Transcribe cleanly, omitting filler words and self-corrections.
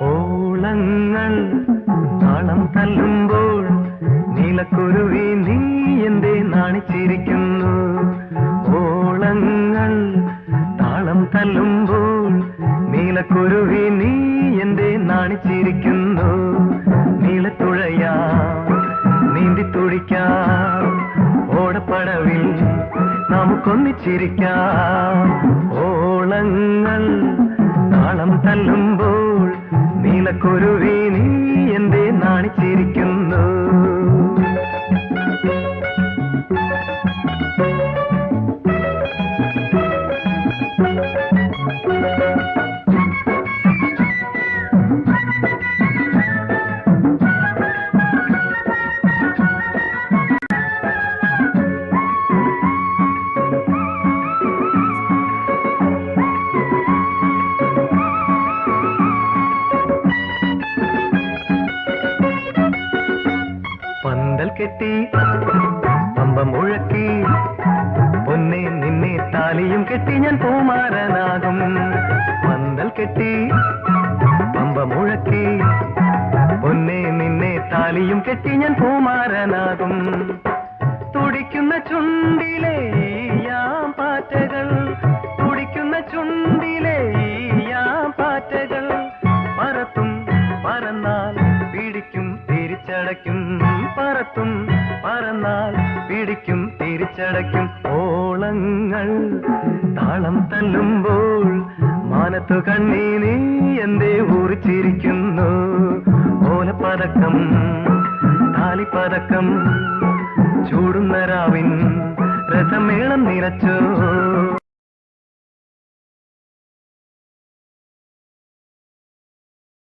ഓളങ്ങൾ താളം തല്ലുമ്പോൾ നീലക്കുരുവി നീ എന്തേ നാണിച്ചിരിക്കുന്നു. ഓളങ്ങൾ താളം തല്ലുമ്പോൾ നീലക്കുരുവി നീ എന്തേ നാണിച്ചിരിക്കുന്നു. നീലത്തുഴയാ നീന്തി തുടിക്കാം, ഓടപ്പടവിൽ നമുക്കൊന്നിച്ചിരിക്കാം. ഓളങ്ങൾ താളം തല്ലുമ്പോൾ നീലക്കുരുവി നീ എന്തേ നാണിച്ചിരിക്കുന്നു. പന്തൽ കെട്ടി പമ്പ മുഴക്കി പൊന്നെ നിന്നെ താലിയും കെട്ടി ഞാൻ പൂമാരനാകും. പന്തൽ കെട്ടി പമ്പ മുഴക്കി പൊന്നെ നിന്നെ താലിയും കെട്ടി ഞാൻ പൂമാരനാകും. തുടിക്കുന്ന ചുണ്ടിലെ പാറ്റകൾ, തുടിക്കുന്ന ചുണ്ടിലെ പാറ്റകൾ പറത്തും പറന്നാൽ പിടിക്കും തിരിച്ചടയ്ക്കും. പറത്തും പറന്നാൽ പിടിക്കും തിരിച്ചടയ്ക്കും. ഓളങ്ങൾ താളം തല്ലുമ്പോൾ മാനത്തു കണ്ണീ നീ എന്തേ ഊറിച്ചിരിക്കുന്നു. ഓലപ്പതക്കം താലിപ്പതക്കം ചൂടുന്ന രാവിൻ രസമേളം നിറച്ചോ.